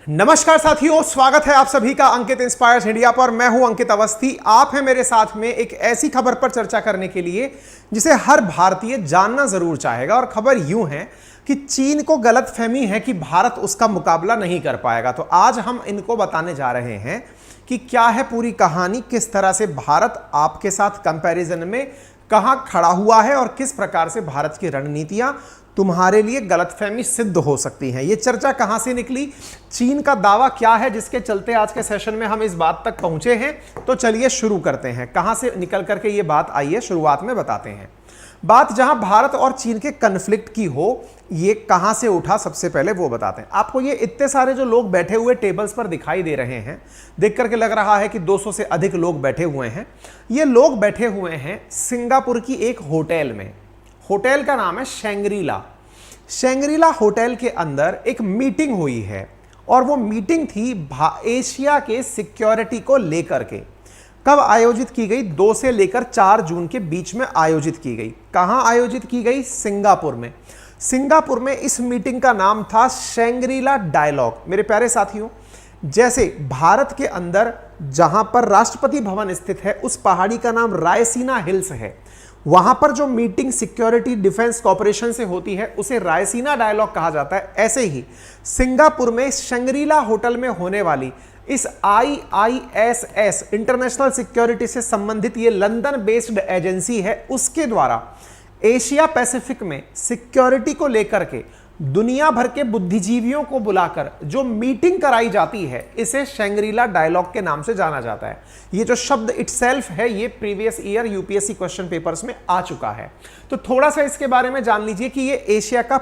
नमस्कार साथियों, स्वागत है आप सभी का अंकित इंस्पायर्स इंडिया पर। मैं हूं अंकित अवस्थी। आप हैं मेरे साथ में एक ऐसी खबर पर चर्चा करने के लिए जिसे हर भारतीय जानना जरूर चाहेगा। और खबर यूं है कि चीन को गलतफहमी है कि भारत उसका मुकाबला नहीं कर पाएगा। तो आज हम इनको बताने जा रहे हैं कि क्या है पूरी कहानी, किस तरह से भारत आपके साथ कंपैरिजन में कहां खड़ा हुआ है और किस प्रकार से भारत की रणनीतियां तुम्हारे लिए गलतफहमी सिद्ध हो सकती हैं। यह चर्चा कहां से निकली, चीन का दावा क्या है जिसके चलते आज के सेशन में हम इस बात तक पहुंचे हैं। तो चलिए शुरू करते हैं। कहां से निकल करके यह बात आई है, शुरुआत में बताते हैं। बात जहां भारत और चीन के कन्फ्लिक्ट की हो, यह कहां से उठा, सबसे पहले वो बताते हैं आपको। ये इतने सारे जो लोग बैठे हुए टेबल्स पर दिखाई दे रहे हैं, देख करके लग रहा है कि 200 से अधिक लोग बैठे हुए हैं। ये लोग बैठे हुए हैं सिंगापुर की एक होटल में। होटल का नाम है शैंग्रीला। शैंग्रीला होटल के अंदर एक मीटिंग हुई है और वो मीटिंग थी एशिया के सिक्योरिटी को लेकर के। कब आयोजित की गई? 2 से लेकर 4 जून के बीच में आयोजित की गई। कहां आयोजित की गई? सिंगापुर में। सिंगापुर में इस मीटिंग का नाम था शैंग्रीला डायलॉग। मेरे प्यारे साथियों, जैसे भारत के अंदर जहां पर राष्ट्रपति भवन स्थित है उस पहाड़ी का नाम रायसीना हिल्स है, वहां पर जो मीटिंग सिक्योरिटी डिफेंस कॉर्पोरेशन से होती है उसे रायसीना डायलॉग कहा जाता है। ऐसे ही सिंगापुर में शैंग्रीला होटल में होने वाली इस IISS इंटरनेशनल सिक्योरिटी से संबंधित ये लंदन बेस्ड एजेंसी है, उसके द्वारा एशिया पैसिफिक में सिक्योरिटी को लेकर के दुनिया भर के बुद्धिजीवियों को बुलाकर जो मीटिंग कराई जाती है, इसे शैंग्रीला डायलॉग के नाम से जाना जाता है। ये जो शब्द इटसेल्फ है, ये previous year UPSC question papers में आ चुका है। तो थोड़ा सा इसके बारे में जान लीजिए कि ये एशिया का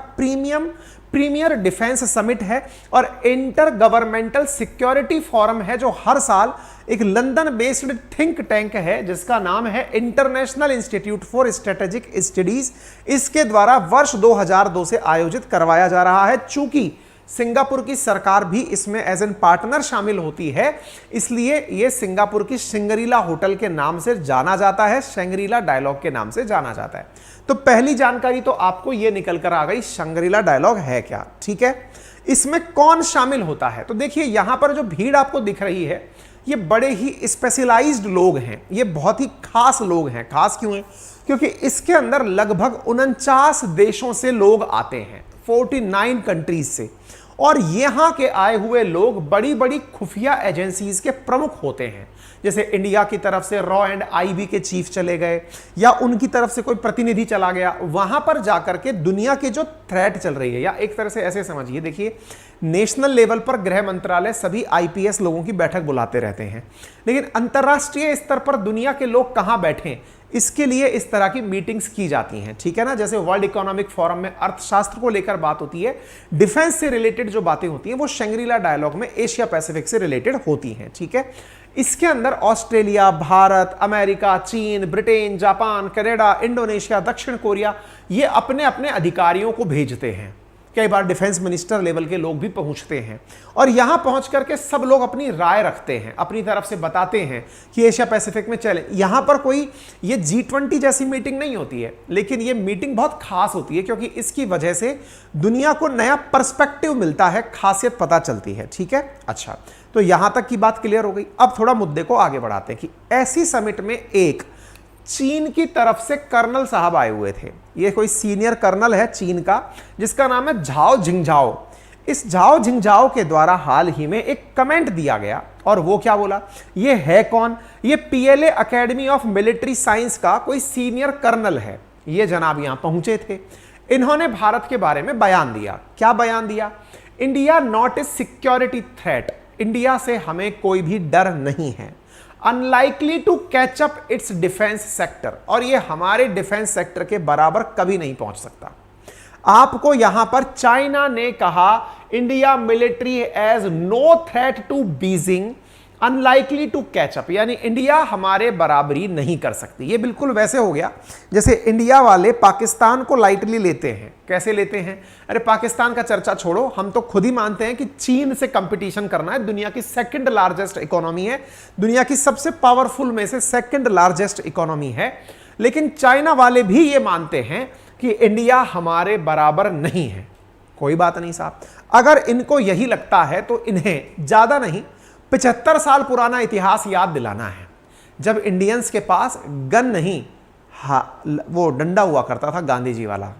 प्रीमियर डिफेंस समिट है और इंटर गवर्नमेंटल सिक्योरिटी फोरम है, जो हर साल एक लंदन बेस्ड थिंक टैंक है जिसका नाम है international institute for strategic studies. इसके द्वारा वर्ष 2002 से आयोजित करवाया जा रहा है। चूंकि सिंगापुर की सरकार भी इसमें एज एन पार्टनर शामिल होती है, इसलिए यह सिंगापुर की शैंग्रीला होटल के नाम से जाना जाता है, शैंग्रीला डायलॉग के नाम से जाना जाता है। तो पहली जानकारी तो आपको यह निकल कर आ गई, शैंग्रीला डायलॉग है क्या। ठीक है, इसमें कौन शामिल होता है? तो देखिए, यहां पर जो भीड़ आपको दिख रही है, ये बड़े ही स्पेशलाइज्ड लोग हैं, ये बहुत ही खास लोग हैं। खास क्यों है? क्योंकि इसके अंदर लगभग 49 देशों से लोग आते हैं, 49 कंट्रीज से। और यहां के आए हुए लोग बड़ी बड़ी खुफिया एजेंसीज के प्रमुख होते हैं। जैसे इंडिया की तरफ से रॉ एंड आईबी के चीफ चले गए या उनकी तरफ से कोई प्रतिनिधि चला गया, वहां पर जाकर के दुनिया की जो थ्रेट चल रही है, या एक तरह से ऐसे समझिए, देखिए नेशनल लेवल पर गृह मंत्रालय सभी आईपीएस लोगों की बैठक बुलाते रहते हैं, लेकिन अंतर्राष्ट्रीय स्तर पर दुनिया के लोग कहां बैठें, इसके लिए इस तरह की मीटिंग्स की जाती हैं। ठीक है ना, जैसे वर्ल्ड इकोनॉमिक फोरम में अर्थशास्त्र को लेकर बात होती है, डिफेंस से रिलेटेड जो बातें होती हैं वो शैंग्रीला डायलॉग में एशिया पैसिफिक से रिलेटेड होती हैं। ठीक है, इसके अंदर ऑस्ट्रेलिया, भारत, अमेरिका, चीन, ब्रिटेन, जापान, कनाडा, इंडोनेशिया, दक्षिण कोरिया, ये अपने अपने अधिकारियों को भेजते हैं। कई बार डिफेंस मिनिस्टर लेवल के लोग भी पहुंचते हैं और यहां पहुंच करके सब लोग अपनी राय रखते हैं, अपनी तरफ से बताते हैं कि एशिया पैसिफिक में चले। यहां पर कोई ये G20 जैसी मीटिंग नहीं होती है, लेकिन ये मीटिंग बहुत खास होती है क्योंकि इसकी वजह से दुनिया को नया पर्सपेक्टिव मिलता है, खासियत पता चलती है। ठीक है, अच्छा, तो यहां तक की बात क्लियर हो गई। अब थोड़ा मुद्दे को आगे बढ़ाते हैं कि ऐसी समिट में एक चीन की तरफ से कर्नल साहब आए हुए थे। ये कोई सीनियर कर्नल है चीन का, जिसका नाम है झाओ जिंगझाओ। इस झाओ जिंगझाओ के द्वारा हाल ही में एक कमेंट दिया गया और वो क्या बोला? ये है कौन? ये PLA academy of military science का कोई सीनियर कर्नल है। ये जनाब यहां पहुंचे थे। इन्होंने भारत के बारे में बयान दिया। क्या बयान दिया? India not a security threat. India से हमें कोई भी डर नहीं है। Unlikely to catch up its defence sector, और ये हमारे डिफेंस सेक्टर के बराबर कभी नहीं पहुंच सकता। आपको यहां पर चाइना ने कहा India military as no threat to Beijing, unlikely to catch up, यानी इंडिया हमारे बराबरी नहीं कर सकती। ये बिल्कुल वैसे हो गया जैसे इंडिया वाले पाकिस्तान को लाइटली लेते हैं। कैसे लेते हैं? अरे पाकिस्तान का चर्चा छोड़ो, हम तो खुद ही मानते हैं कि चीन से कंपटीशन करना है। दुनिया की सेकंड लार्जेस्ट इकोनॉमी है, दुनिया की सबसे पावरफुल में से सेकंड लार्जेस्ट इकोनॉमी है। लेकिन चाइना वाले भी ये मानते हैं कि इंडिया हमारे बराबर नहीं है। कोई बात नहीं साहब, अगर इनको यही लगता है तो इन्हें ज्यादा नहीं 75 साल पुराना इतिहास याद दिलाना है, जब इंडियंस के पास गन नहीं, वो डंडा हुआ करता था, गांधी जी वाला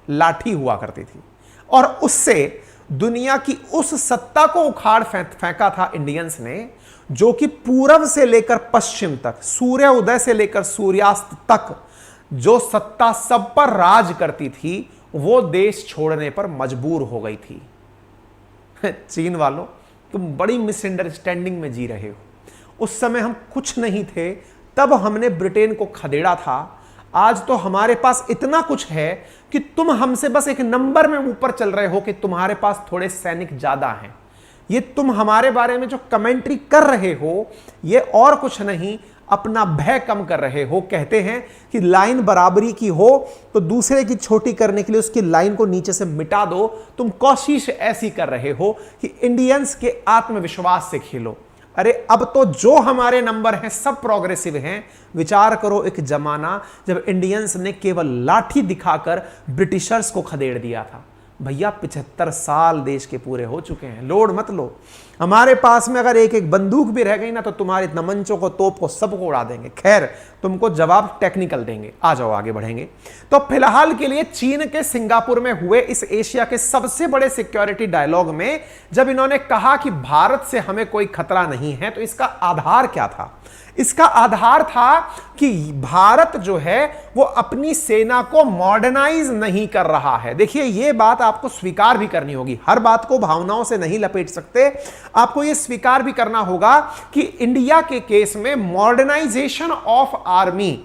लाठी हुआ करती थी, और उससे दुनिया की उस सत्ता को उखाड़ फेंका था इंडियंस ने, जो कि पूरब से लेकर पश्चिम तक, सूर्य उदय से लेकर सूर्यास्त तक जो सत्ता सब पर राज करती थी, वो देश छोड़ने पर मजबूर हो गई थी। चीन वालों, तुम बड़ी मिसअंडरस्टैंडिंग में जी रहे हो। उस समय हम कुछ नहीं थे, तब हमने ब्रिटेन को खदेड़ा था। आज तो हमारे पास इतना कुछ है कि तुम हमसे बस एक नंबर में ऊपर चल रहे हो कि तुम्हारे पास थोड़े सैनिक ज्यादा हैं। ये तुम हमारे बारे में जो कमेंट्री कर रहे हो, ये और कुछ नहीं, अपना भय कम कर रहे हो। कहते हैं कि लाइन बराबरी की हो तो दूसरे की छोटी करने के लिए उसकी लाइन को नीचे से मिटा दो। तुम कोशिश ऐसी कर रहे हो कि इंडियंस के आत्मविश्वास से खेलो। अरे अब तो जो हमारे नंबर हैं सब प्रोग्रेसिव हैं। विचार करो एक जमाना जब इंडियंस ने केवल लाठी दिखाकर ब्रिटिशर्स को खदेड़ दिया था। भैया 75 साल देश के पूरे हो चुके हैं, लोड मत लो। हमारे पास में अगर एक एक बंदूक भी रह गई ना तो तुम्हारे नमंचों को, तोप को, सबको उड़ा देंगे। खैर, तुमको जवाब टेक्निकल देंगे। आ जाओ आगे बढ़ेंगे। तो फिलहाल के लिए चीन के सिंगापुर में हुए इस एशिया के सबसे बड़े सिक्योरिटी डायलॉग में जब इन्होंने कहा कि भारत से हमें कोई खतरा नहीं है, तो इसका आधार क्या था? इसका आधार था कि भारत जो है वो अपनी सेना को मॉडर्नाइज नहीं कर रहा है। देखिए, ये बात आपको स्वीकार भी करनी होगी, हर बात को भावनाओं से नहीं लपेट सकते। आपको ये स्वीकार भी करना होगा कि इंडिया के केस में मॉडर्नाइजेशन ऑफ आर्मी,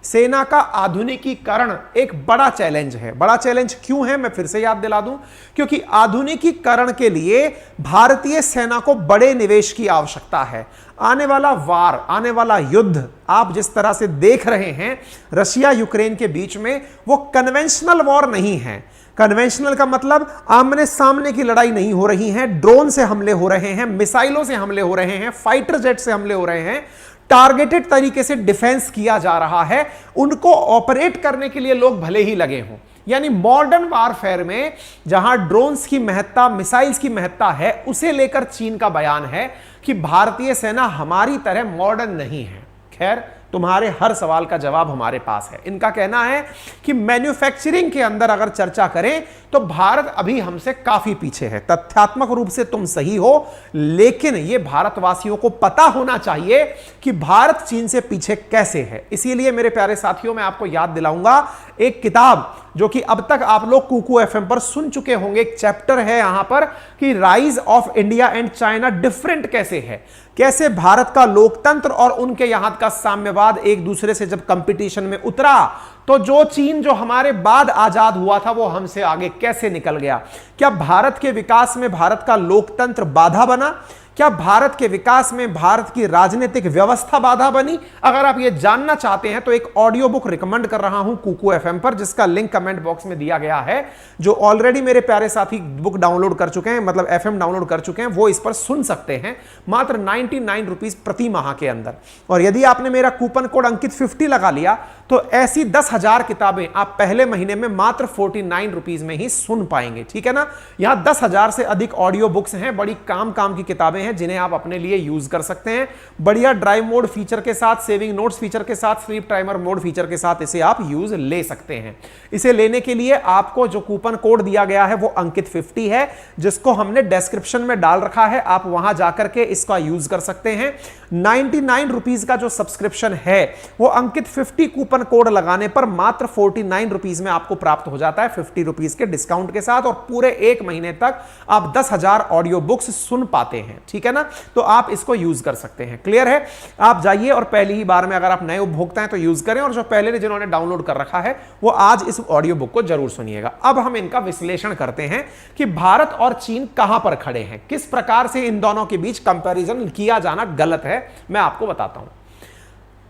सेना का आधुनिकीकरण एक बड़ा चैलेंज है। बड़ा चैलेंज क्यों है, मैं फिर से याद दिला दूं, क्योंकि आधुनिकीकरण के लिए भारतीय सेना को बड़े निवेश की आवश्यकता है। आने वाला वार, आने वाला युद्ध आप जिस तरह से देख रहे हैं रशिया यूक्रेन के बीच में, वो कन्वेंशनल वॉर नहीं है। कन्वेंशनल का मतलब आमने सामने की लड़ाई नहीं हो रही है, ड्रोन से हमले हो रहे हैं, मिसाइलों से हमले हो रहे हैं, फाइटर जेट से हमले हो रहे हैं, टारगेटेड तरीके से डिफेंस किया जा रहा है। उनको ऑपरेट करने के लिए लोग भले ही लगे हों। यानी मॉडर्न वारफेयर में जहां ड्रोन्स की महत्ता, मिसाइल्स की महत्ता है, उसे लेकर चीन का बयान है कि भारतीय सेना हमारी तरह मॉडर्न नहीं है। खैर, तुम्हारे हर सवाल का जवाब हमारे पास है। इनका कहना है कि मैन्युफैक्चरिंग के अंदर अगर चर्चा करें तो भारत अभी हमसे काफी पीछे है। तथ्यात्मक रूप से तुम सही हो, लेकिन यह भारतवासियों को पता होना चाहिए कि भारत चीन से पीछे कैसे है। इसीलिए मेरे प्यारे साथियों, मैं आपको याद दिलाऊंगा एक किताब जो कि अब तक आप लोग कुकू एफएम पर सुन चुके होंगे। एक चैप्टर है यहां पर कि rise of India and China different कैसे है, कैसे भारत का लोकतंत्र और उनके यहां का साम्यवाद एक दूसरे से जब कंपटीशन में उतरा तो जो चीन जो हमारे बाद आजाद हुआ था वो हमसे आगे कैसे निकल गया। क्या भारत के विकास में भारत का लोकतंत्र बाधा बना? क्या भारत के विकास में भारत की राजनीतिक व्यवस्था बाधा बनी? अगर आप ये जानना चाहते हैं तो एक ऑडियो बुक रिकमेंड कर रहा हूं कुकू एफएम पर, जिसका लिंक कमेंट बॉक्स में दिया गया है। जो ऑलरेडी मेरे प्यारे साथी बुक डाउनलोड कर चुके हैं, मतलब एफएम डाउनलोड कर चुके हैं, वो इस पर सुन सकते हैं मात्र 99 रुपीज प्रति माह के अंदर। और यदि आपने मेरा कूपन कोड अंकित 50 लगा लिया तो ऐसी 10,000 किताबें आप पहले महीने में मात्र 49 रुपीज में ही सुन पाएंगे। ठीक है ना? यहां 10,000 से अधिक ऑडियो बुक्स हैं, बड़ी काम की किताबें हैं जिन्हें आप अपने लिए यूज कर सकते हैं। बढ़िया ड्राइव मोड फीचर के साथ, सेविंग नोट्स फीचर के साथ, स्लीप टाइमर मोड फीचर के साथ इसे आप यूज ले सकते हैं। इसे लेने के लिए आपको जो कूपन कोड दिया गया है वो अंकित 50 है, जिसको हमने डिस्क्रिप्शन में डाल रखा है। आप वहां जाकर के इसका यूज कर सकते हैं। 99 रुपीज का जो सब्सक्रिप्शन है वो अंकित 50 कूपन कोड लगाने पर मात्र 49 रुपीज में आपको प्राप्त हो जाता है, 50 रुपीज के डिस्काउंट के साथ, और पूरे एक महीने तक आप 10,000 ऑडियो बुक्स सुन पाते हैं। ठीक है ना? तो आप इसको यूज कर सकते हैं। क्लियर है? आप जाइए और पहली ही बार में, अगर आप नए उपभोक्ता हैं तो यूज करें, और जो पहले जिन्होंने डाउनलोड कर रखा है वो आज इस ऑडियो बुक को जरूर सुनिएगा। अब हम इनका विश्लेषण करते हैं कि भारत और चीन कहां पर खड़े हैं, किस प्रकार से इन दोनों के बीच कंपैरिजन किया जाना गलत है, मैं आपको बताता हूं।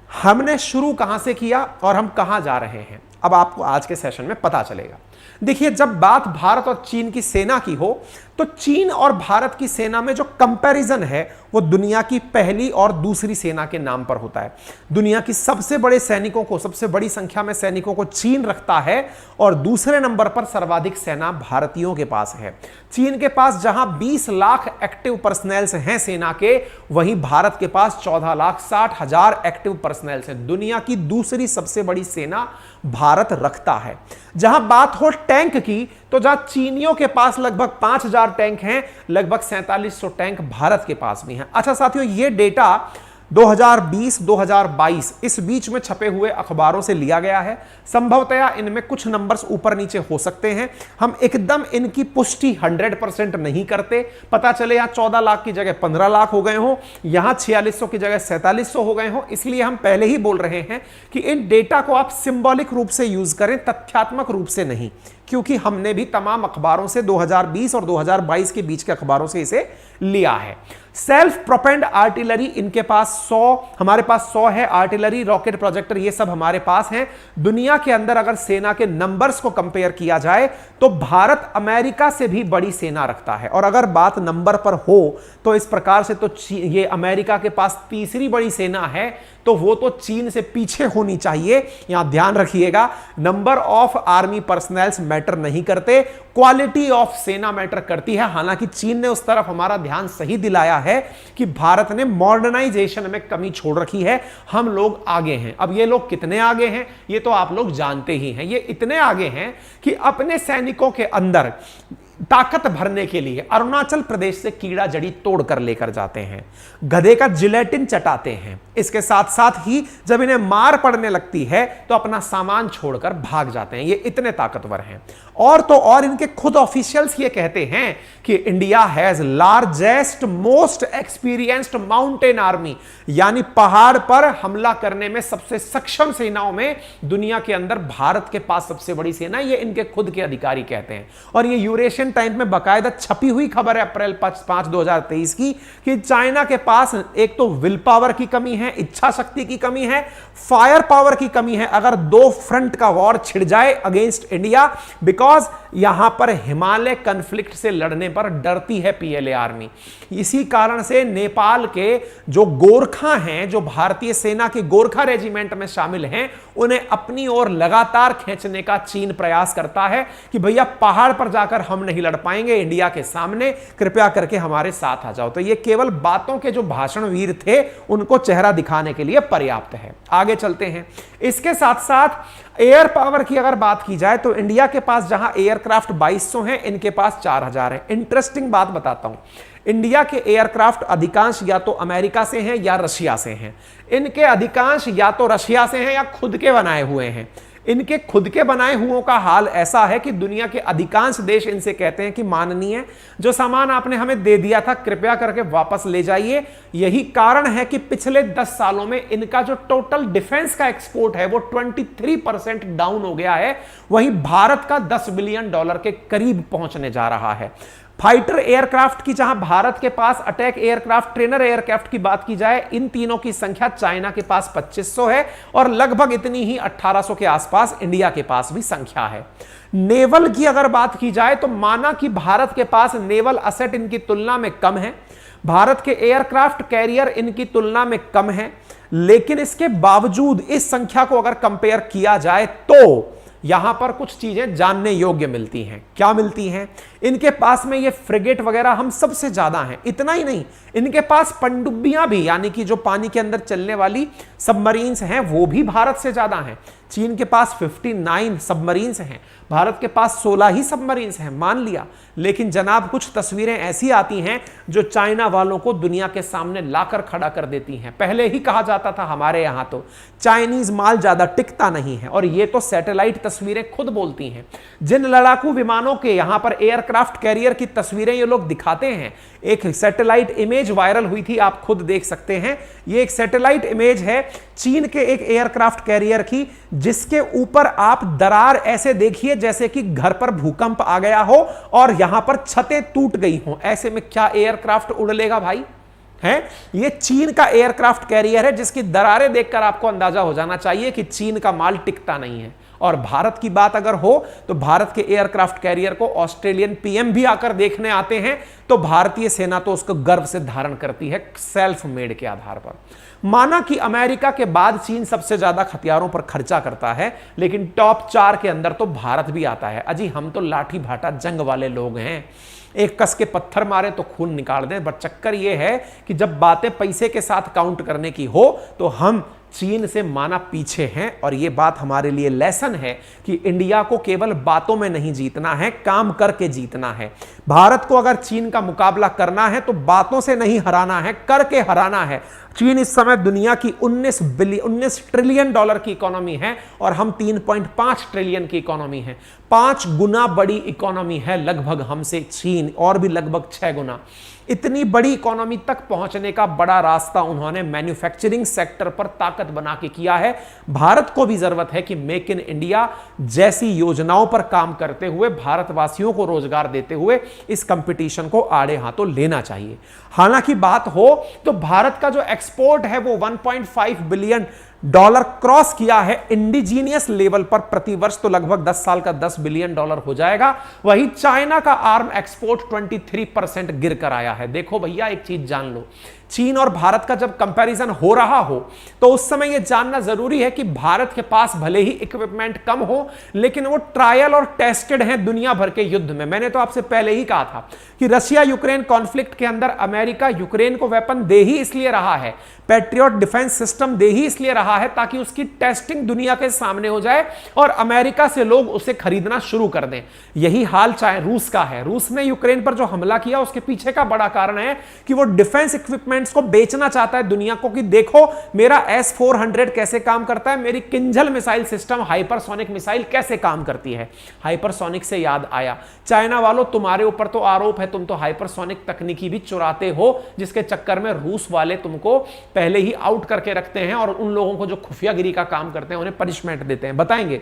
हमने शुरू कहां से किया और हम कहां जा रहे हैं, अब आपको आज के सेशन में पता चलेगा। देखिए, जब बात भारत और चीन की सेना की हो तो चीन और भारत की सेना में जो कंपैरिजन है वो दुनिया की पहली और दूसरी सेना के नाम पर होता है। दुनिया की सबसे बड़े सैनिकों को, सबसे बड़ी संख्या में सैनिकों को चीन रखता है और दूसरे नंबर पर सर्वाधिक सेना भारतीयों के पास है। चीन के पास जहां 20 लाख एक्टिव पर्सनल्स हैं सेना के, वहीं भारत के पास 14,60,000 एक्टिव पर्सनल्स हैं। दुनिया की दूसरी सबसे बड़ी सेना भारत रखता है। जहां बात हो टैंक की तो जहां चीनियों के पास लगभग 5,000 टैंक हैं, लगभग 4700 टैंक भारत के पास भी हैं। अच्छा साथियों, यह डेटा 2020-2022 इस बीच में छपे हुए अखबारों से लिया गया है। संभवतया इनमें कुछ नंबर्स ऊपर नीचे हो सकते हैं। हम एकदम इनकी पुष्टि 100% नहीं करते। पता चले यहां 14 लाख की जगह 15 लाख हो गए हो, यहां 4600 की जगह 4700 हो गए हो। इसलिए हम पहले ही बोल रहे हैं कि इन डेटा को आप सिंबॉलिक रूप से यूज करें, तथ्यात्मक रूप से नहीं, क्योंकि हमने भी तमाम अखबारों से 2020 और 2022 के बीच के अखबारों से इसे लिया है। सेल्फ प्रोपेंड आर्टिलरी इनके पास 100, हमारे पास 100 है। आर्टिलरी, रॉकेट, प्रोजेक्टर, ये सब हमारे पास हैं। दुनिया के अंदर अगर सेना के नंबर्स को कंपेयर किया जाए तो भारत अमेरिका से भी बड़ी सेना रखता है। और अगर बात नंबर पर हो तो इस प्रकार से तो ये अमेरिका के पास तीसरी बड़ी सेना है, तो वो तो चीन से पीछे होनी चाहिए। यहां ध्यान रखिएगा, number of army personnels matter नहीं करते, क्वालिटी ऑफ सेना मैटर करती है। हालांकि चीन ने उस तरफ हमारा ध्यान सही दिलाया है कि भारत ने मॉडर्नाइजेशन में कमी छोड़ रखी है, हम लोग आगे हैं। अब ये लोग कितने आगे हैं ये तो आप लोग जानते ही हैं। ये इतने आगे हैं कि अपने सैनिकों के अंदर ताकत भरने के लिए अरुणाचल प्रदेश से कीड़ा जड़ी तोड़कर लेकर जाते हैं, गधे का जिलेटिन चटाते हैं। इसके साथ साथ ही जब इन्हें मार पड़ने लगती है तो अपना सामान छोड़कर भाग जाते हैं। ये इतने ताकतवर हैं। और तो और इनके खुद ऑफिशियल्स ये कहते हैं कि India has largest most experienced mountain army, यानी पहाड़ पर हमला करने में सबसे सक्षम सेनाओं में दुनिया के अंदर भारत के पास सबसे बड़ी सेना। ये इनके खुद के अधिकारी कहते हैं। और ये यूरेशियन टाइम में बाकायदा छपी हुई खबर है अप्रैल 5, 2023 की, कि चाइना के पास एक तो विल पावर की कमी है, इच्छा शक्ति की कमी है, फायर पावर की कमी है। अगर दो फ्रंट का वॉर छिड़ जाए अगेंस्ट इंडिया, बिकॉज यहां पर हिमालय कॉन्फ्लिक्ट से लड़ने पर डरती है पीएलए आर्मी। इसी कारण से नेपाल के जो गोरखा हैं, जो भारतीय सेना के गोरखा रेजिमेंट में शामिल हैं, उन्हें अपनी ओर लगातार खींचने का चीन प्रयास करता है कि भैया पहाड़ पर जाकर हम नहीं लड़ पाएंगे इंडिया के सामने, कृपया करके हमारे साथ आ जाओ। तो ये केवल बातों के जो भाषण वीर थे उनको चेहरा दिखाने के लिए पर्याप्त है। आगे चलते हैं। इसके साथ साथ एयर पावर की अगर बात की जाए तो इंडिया के पास जहां एयरक्राफ्ट 2200 हैं, इनके पास 4000 हैं। इंटरेस्टिंग बात बताता हूं, इंडिया के एयरक्राफ्ट अधिकांश या तो अमेरिका से हैं या रशिया से हैं। इनके अधिकांश या तो रशिया से हैं या खुद के बनाए हुए हैं। इनके खुद के बनाए हुओं का हाल ऐसा है कि दुनिया के अधिकांश देश इनसे कहते हैं कि माननीय, जो सामान आपने हमें दे दिया था कृपया करके वापस ले जाइए। यही कारण है कि पिछले 10 सालों में इनका जो टोटल डिफेंस का एक्सपोर्ट है वो 23% डाउन हो गया है। वहीं भारत का $10 बिलियन के करीब पहुंचने जा रहा है। फाइटर एयरक्राफ्ट की जहां भारत के पास अटैक एयरक्राफ्ट, ट्रेनर एयरक्राफ्ट की बात की जाए, इन तीनों की संख्या चाइना के पास 2500 है और लगभग इतनी ही 1800 के आसपास इंडिया के पास भी संख्या है। नेवल की अगर बात की जाए तो माना कि भारत के पास नेवल असेट इनकी तुलना में कम है, भारत के एयरक्राफ्ट कैरियर इनकी तुलना में कम है, लेकिन इसके बावजूद इस संख्या को अगर कंपेयर किया जाए तो यहां पर कुछ चीजें जानने योग्य मिलती हैं। क्या मिलती हैं? इनके पास में ये फ्रिगेट वगैरह हम सबसे ज्यादा हैं। इतना ही नहीं, इनके पास पनडुब्बियां भी, यानी कि जो पानी के अंदर चलने वाली सबमरीन्स हैं, वो भी भारत से ज्यादा हैं। चीन के पास 59 सबमरीन्स हैं, भारत के पास 16 ही सबमरीन्स हैं, मान लिया। लेकिन जनाब कुछ तस्वीरें ऐसी आती हैं जो चाइना वालों को दुनिया के सामने लाकर खड़ा कर देती हैं। पहले ही कहा जाता था हमारे यहां तो चाइनीज माल ज्यादा टिकता नहीं है, और ये तो सैटेलाइट तस्वीरें खुद बोलती हैं। जिन लड़ाकू विमानों के यहां पर एयरक्राफ्ट कैरियर की तस्वीरें ये लोग दिखाते हैं, एक सैटेलाइट इमेज वायरल हुई थी, आप खुद देख सकते हैं। ये एक सैटेलाइट इमेज है चीन के एक एयरक्राफ्ट कैरियर की, जिसके ऊपर आप दरार ऐसे देखिए जैसे कि घर पर भूकंप आ गया हो और यहां पर छतें टूट गई हो। ऐसे में क्या एयरक्राफ्ट उड़ लेगा भाई? है ये चीन का एयरक्राफ्ट कैरियर है, जिसकी दरारें देखकर आपको अंदाजा हो जाना चाहिए कि चीन का माल टिकता नहीं है। और भारत की बात अगर हो तो भारत के एयरक्राफ्ट कैरियर को ऑस्ट्रेलियन पीएम भी आकर देखने आते हैं, तो भारतीय सेना तो उसको गर्व से धारण करती है सेल्फ मेड के आधार पर। माना कि अमेरिका के बाद चीन सबसे ज्यादा हथियारों पर खर्चा करता है, लेकिन टॉप 4 के अंदर तो भारत भी आता है। अजी हम तो लाठी भाटा जंग वाले लोग हैं, एक कस के पत्थर मारे तो खून निकाल दें। बट चक्कर यह है कि जब बातें पैसे के साथ काउंट करने की हो तो हम चीन से माना पीछे हैं। और यह बात हमारे लिए लेसन है कि इंडिया को केवल बातों में नहीं जीतना है, काम करके जीतना है। भारत को अगर चीन का मुकाबला करना है तो बातों से नहीं हराना है, करके हराना है। चीन इस समय दुनिया की 19 ट्रिलियन डॉलर की इकोनॉमी है और हम 3.5 ट्रिलियन की इकोनॉमी है। 5 गुना बड़ी इकोनॉमी है लगभग हमसे चीन, और भी लगभग 6 गुना। इतनी बड़ी इकोनॉमी तक पहुंचने का बड़ा रास्ता उन्होंने मैन्युफैक्चरिंग सेक्टर पर ताकत बना के किया है। भारत को भी जरूरत है कि मेक इन इंडिया जैसी योजनाओं पर काम करते हुए भारतवासियों को रोजगार देते हुए इस कंपटीशन को आड़े हाथों लेना चाहिए। हालांकि बात हो तो भारत का जो एक्सपोर्ट है वो 1.5 बिलियन डॉलर क्रॉस किया है इंडिजीनियस लेवल पर प्रतिवर्ष, तो लगभग 10 साल का 10 बिलियन डॉलर हो जाएगा। वही चाइना का आर्म एक्सपोर्ट 23% गिर कर आया है। देखो भैया एक चीज जान लो, चीन और भारत का जब कंपैरिजन हो रहा हो तो उस समय यह जानना जरूरी है कि भारत के पास भले ही इक्विपमेंट कम हो, लेकिन वो ट्रायल और टेस्टेड हैं दुनिया भर के युद्ध में। मैंने तो आपसे पहले ही कहा था कि रशिया यूक्रेन कॉन्फ्लिक्ट के अंदर अमेरिका यूक्रेन को वेपन दे ही इसलिए रहा है, पैट्रियट डिफेंस सिस्टम दे ही इसलिए रहा है ताकि उसकी टेस्टिंग दुनिया के सामने हो जाए और अमेरिका से लोग उसे खरीदना शुरू कर दें। यही हाल चाहे रूस का है। रूस ने यूक्रेन पर जो हमला किया उसके पीछे का बड़ा कारण है कि वो डिफेंस इक्विपमेंट्स को बेचना चाहता है दुनिया को कि देखो मेरा S-400 कैसे काम करता है, मेरी Kinjal missile system hypersonic missile कैसे काम करती है। हाइपरसोनिक से याद आया, चाइना वालों तुम्हारे ऊपर तो आरोप है तुम तो हाइपरसोनिक तकनीकी भी चुराते हो, जिसके चक्कर में रूस वाले तुमको पहले ही आउट करके रखते हैं और उन लोगों को जो खुफियागिरी का काम करते हैं उन्हें पनिशमेंट देते हैं। बताएंगे।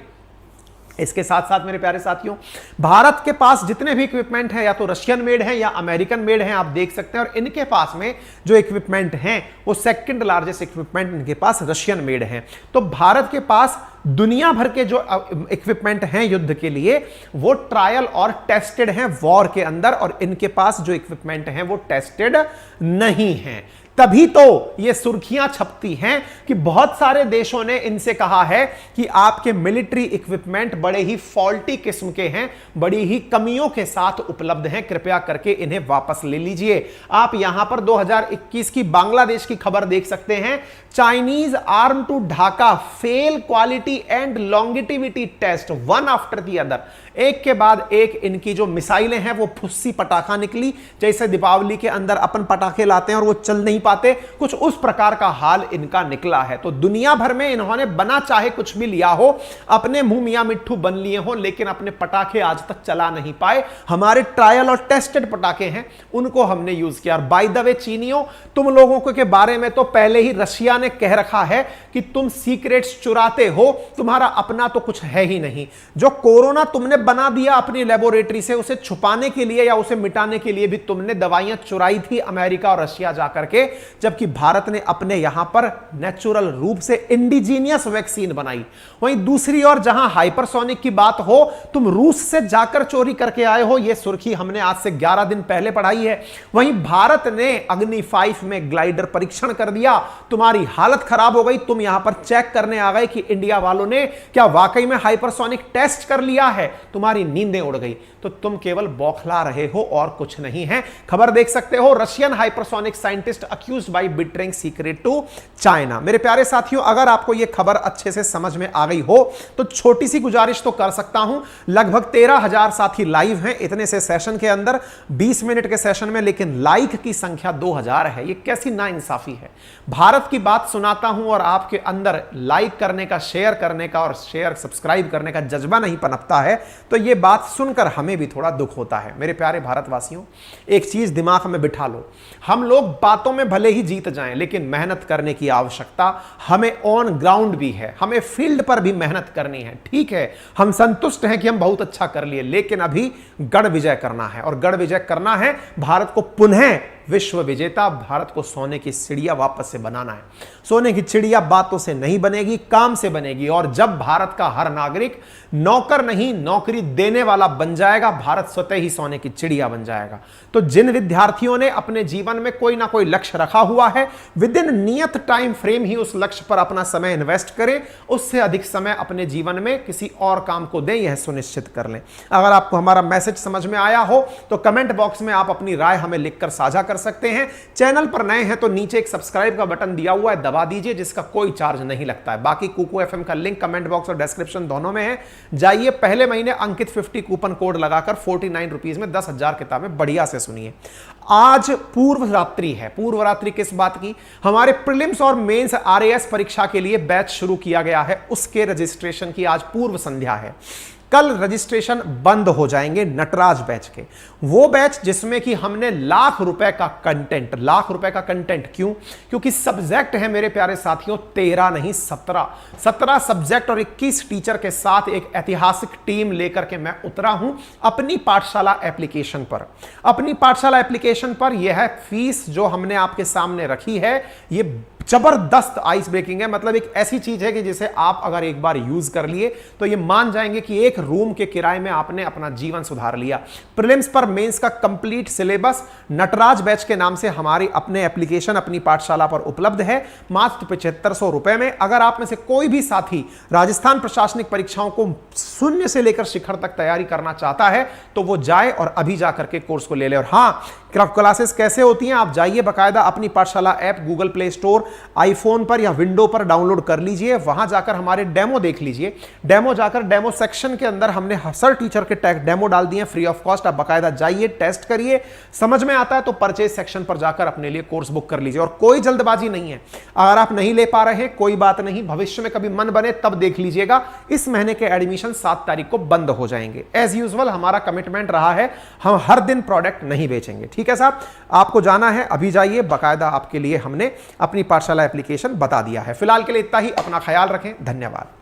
इसके साथ साथ मेरे प्यारे साथियों, भारत के पास जितने भी इक्विपमेंट हैं या तो रशियन मेड हैं या अमेरिकन मेड हैं, आप देख सकते हैं। और इनके पास में जो इक्विपमेंट हैं वो सेकंड लार्जेस्ट इक्विपमेंट इनके पास रशियन मेड हैं। तो भारत के पास दुनिया भर के जो इक्विपमेंट हैं युद्ध के लिए वो ट्रायल और टेस्टेड हैं वॉर के अंदर, और इनके पास जो इक्विपमेंट हैं वो टेस्टेड नहीं हैं। तभी तो ये सुर्खियां छपती हैं कि बहुत सारे देशों ने इनसे कहा है कि आपके मिलिट्री इक्विपमेंट बड़े ही फॉल्टी किस्म के हैं, बड़ी ही कमियों के साथ उपलब्ध हैं, कृपया करके इन्हें वापस ले लीजिए। आप यहां पर 2021 की बांग्लादेश की खबर देख सकते हैं। Chinese arm to Dhaka fail quality and longevity test one after the other. एक के बाद एक इनकी जो मिसाइलें हैं वो फुस्सी पटाखा निकली, जैसे दीपावली के अंदर अपन पटाखे लाते हैं और वो चल नहीं पाते, कुछ उस प्रकार का हाल इनका निकला है। तो दुनिया भर में इन्होंने बना चाहे कुछ भी लिया हो, अपने मुंह मियां मिट्ठू बन लिए हो, लेकिन अपने पटाखे आज तक चला नहीं पाए। हमारे ट्रायल और टेस्टेड पटाखे हैं, उनको हमने यूज किया। और बाय द वे चीनियों, तुम लोगों के बारे में तो पहले ही रशिया ने कह रखा है कि तुम सीक्रेट्स चुराते हो, तुम्हारा अपना तो कुछ है ही नहीं। जो कोरोना तुमने बना दिया अपनी लेबोरेटरी से, उसे छुपाने के लिए या उसे मिटाने के लिए भी तुमने दवाइयां चुराई थी अमेरिका और रशिया जाकर के, जबकि भारत ने अपने यहां पर नेचुरल रूप से इंडिजीनियस वैक्सीन बनाई। वहीं दूसरी ओर जहां हाइपरसोनिक की बात हो, तुम रूस से जाकर चोरी करके आए हो, यह सुर्खी हमने आज से 11 दिन पहले पढ़ाई है। वहीं भारत ने अग्नि 5 में ग्लाइडर परीक्षण कर दिया, तुम्हारी हालत खराब हो गई। तुम यहां पर चेक करने आ गए कि इंडिया वालों ने क्या वाकई में हाइपरसोनिक टेस्ट कर लिया है, तुम्हारी नींदें उड़ गई। तो तुम केवल बौखला रहे हो और कुछ नहीं है। खबर देख सकते हो, Russian hypersonic scientist accused by betraying secret to China. मेरे प्यारे साथियों, अगर आपको यह खबर अच्छे से समझ में आ गई हो तो छोटी सी गुजारिश तो कर सकता हूं। लगभग 13,000 साथी लाइव हैं इतने से सेशन के अंदर, 20 मिनट के सेशन में, लेकिन लाइक की संख्या 2,000 है। यह कैसी नाइंसाफी है। भारत की बात सुनाता हूं और आपके अंदर लाइक करने का, शेयर करने का और शेयर सब्सक्राइब करने का जज्बा नहीं पनपता है, तो यह बात सुनकर हमें भी थोड़ा दुख होता है। मेरे प्यारे भारतवासियों, एक चीज दिमाग में बिठा लो, हम लोग बातों में भले ही जीत जाएं, लेकिन मेहनत करने की आवश्यकता हमें ऑन ग्राउंड भी है, हमें फील्ड पर भी मेहनत करनी है। ठीक है, हम संतुष्ट हैं कि हम बहुत अच्छा कर लिए, लेकिन अभी गढ़ विजय करना है, और गढ़ विजय करना है भारत को पुनः विश्व विजेता, भारत को सोने की चिड़िया वापस से बनाना है। सोने की चिड़िया बातों से नहीं बनेगी, काम से बनेगी। और जब भारत का हर नागरिक नौकर नहीं नौकरी देने वाला बन जाएगा, भारत स्वतः ही सोने की चिड़िया बन जाएगा। तो जिन विद्यार्थियों ने अपने जीवन में कोई ना कोई लक्ष्य रखा हुआ है, विद इन नियत टाइम फ्रेम ही उस लक्ष्य पर अपना समय इन्वेस्ट करें, उससे अधिक समय अपने जीवन में किसी और काम को दें, यह सुनिश्चित कर लें। अगर आपको हमारा मैसेज समझ में आया हो तो कमेंट बॉक्स में आप अपनी राय हमें लिखकर साझा कर सकते हैं। चैनल पर नए हैं तो नीचे एक सब्सक्राइब का बटन दिया हुआ है, दबा दीजिए, जिसका कोई चार्ज नहीं लगता है। बाकी कुकू एफएम का लिंक कमेंट बॉक्स और डिस्क्रिप्शन दोनों में है, जाइए पहले महीने अंकित 50 कूपन कोड लगाकर 49 रुपीज में 10,000 किताबें बढ़िया से सुनिए। आज पूर्व रात्रि है। पूर्व रात्रि किस बात की? हमारे प्रीलिम्स और मेंस आरएएस परीक्षा के लिए बैच शुरू किया गया है, उसके रजिस्ट्रेशन की आज पूर्व संध्या है। कल रजिस्ट्रेशन बंद हो जाएंगे नटराज बैच के, वो बैच जिसमें कि हमने लाख रुपए का कंटेंट क्यों? क्योंकि सब्जेक्ट है मेरे प्यारे साथियों 13 नहीं 17 सब्जेक्ट और 21 टीचर के साथ एक ऐतिहासिक टीम लेकर के मैं उतरा हूं अपनी पाठशाला एप्लीकेशन पर। अपनी पाठशाला एप्लीकेशन पर यह है फीस जो हमने आपके सामने रखी है, ये जबरदस्त आइस ब्रेकिंग है। मतलब एक ऐसी चीज है कि जिसे आप अगर एक बार यूज कर लिए तो ये मान जाएंगे कि एक रूम के किराए में आपने अपना जीवन सुधार लिया। प्रीलिम्स पर मेंस का कंप्लीट सिलेबस नटराज बैच के नाम से हमारी अपने एप्लीकेशन अपनी पाठशाला पर उपलब्ध है, मात्र 7500 रुपए में। अगर आप में से कोई भी साथी राजस्थान प्रशासनिक परीक्षाओं को शून्य से लेकर शिखर तक तैयारी करना चाहता है तो वो जाए और अभी जाकर के कोर्स को ले ले। और हाँ, क्लासेस कैसे होती हैं? आप जाइए बाकायदा अपनी पाठशाला app Google play store iPhone पर या विंडो पर डाउनलोड कर लीजिए, वहां जाकर हमारे डेमो देख लीजिए। डेमो जाकर डेमो सेक्शन के अंदर हमने सर टीचर के टैग डेमो डाल दिए फ्री ऑफ कॉस्ट। आप बाकायदा जाइए, टेस्ट करिए, समझ में आता है तो परचेज सेक्शन पर जाकर अपने लिए कोर्स बुक कर लीजिए। और कोई जल्दबाजी नहीं है, अगर आप नहीं ले पा रहे कोई बात नहीं, भविष्य में कभी मन बने तब देख लीजिएगा। इस महीने के एडमिशन 7 तारीख को बंद हो जाएंगे। एज यूजुअल हमारा कमिटमेंट रहा है, हम हर दिन प्रोडक्ट नहीं बेचेंगे। ठीक है साहब, आपको जाना है अभी जाइए, बाकायदा आपके लिए हमने अपनी पाठशाला एप्लीकेशन बता दिया है। फिलहाल के लिए इतना ही, अपना ख्याल रखें, धन्यवाद।